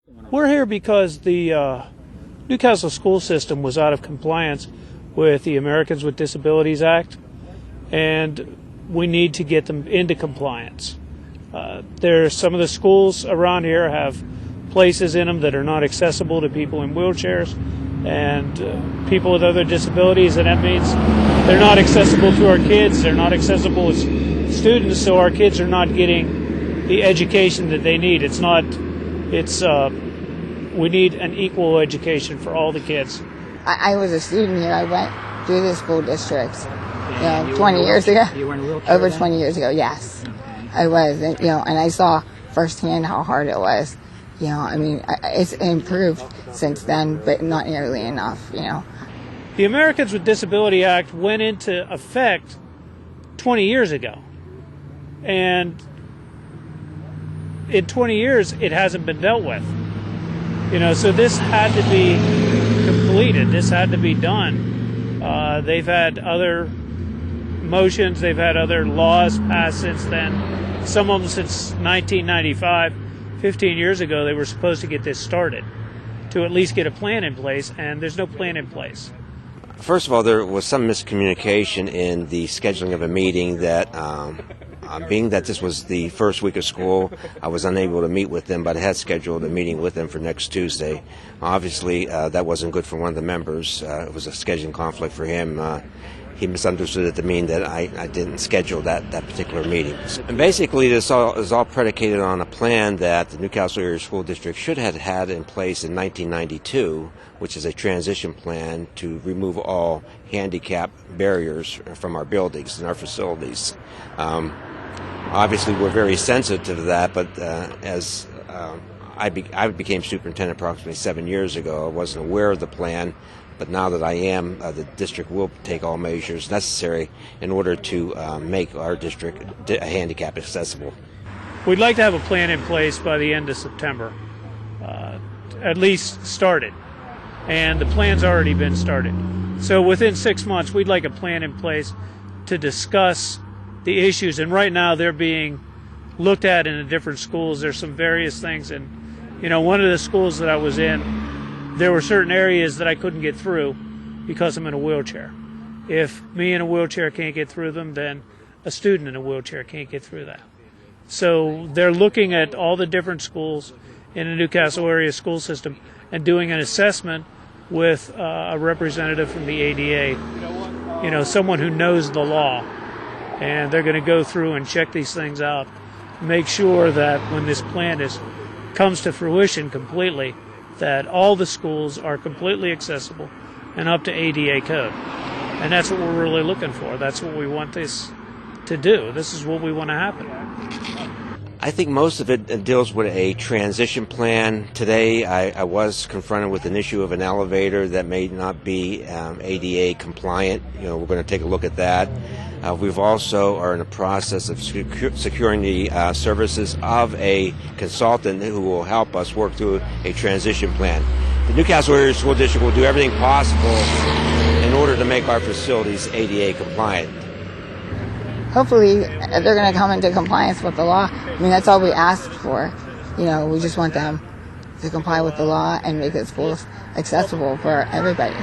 We're here because the Newcastle school system was out of compliance with the Americans with Disabilities Act, and we need to get them into compliance. Some of the schools around here have places in them that are not accessible to people in wheelchairs and people with other disabilities, and that means they're not accessible to our kids, they're not accessible as students, so our kids are not getting the education that they need. We need an equal education for all the kids. I was a student here. I went through the school districts, 20 years ago. You were in a wheelchair Over then? 20 years ago, yes. I was, and I saw firsthand how hard it was. It's improved since then, but not nearly enough, The Americans with Disability Act went into effect 20 years ago. And in 20 years, it hasn't been dealt with. So this had to be completed. This had to be done. They've had other motions. They've had other laws passed since then. Some of them since 1995. 15 years ago, they were supposed to get this started, to at least get a plan in place, and there's no plan in place. First of all, there was some miscommunication in the scheduling of a meeting that, being that this was the first week of school, I was unable to meet with them, but I had scheduled a meeting with them for next Tuesday. Obviously, that wasn't good for one of the members. It was a scheduling conflict for him. He misunderstood it to mean that I didn't schedule that particular meeting. And basically, this is all predicated on a plan that the Newcastle Area School District should have had in place in 1992, which is a transition plan to remove all handicap barriers from our buildings and our facilities. Obviously, we're very sensitive to that, but as I became superintendent approximately 7 years ago, I wasn't aware of the plan. But now that I am, the district will take all measures necessary in order to make our district handicap accessible. We'd like to have a plan in place by the end of September, at least started. And the plan's already been started. So within 6 months, we'd like a plan in place to discuss the issues. And right now, they're being looked at in the different schools. There's some various things. And, one of the schools that I was in, there were certain areas that I couldn't get through because I'm in a wheelchair. If me in a wheelchair can't get through them, then a student in a wheelchair can't get through that. So they're looking at all the different schools in the Newcastle area school system and doing an assessment with a representative from the ADA, someone who knows the law. And they're going to go through and check these things out, make sure that when this plan comes to fruition completely, that all the schools are completely accessible and up to ADA code. And that's what we're really looking for. That's what we want this to do. This is what we want to happen. I think most of it deals with a transition plan. Today, I was confronted with an issue of an elevator that may not be ADA compliant. We're going to take a look at that. We've also are in the process of securing the services of a consultant who will help us work through a transition plan. The Newcastle Area School District will do everything possible in order to make our facilities ADA compliant. Hopefully, they're going to come into compliance with the law. That's all we asked for. We just want them to comply with the law and make the schools accessible for everybody.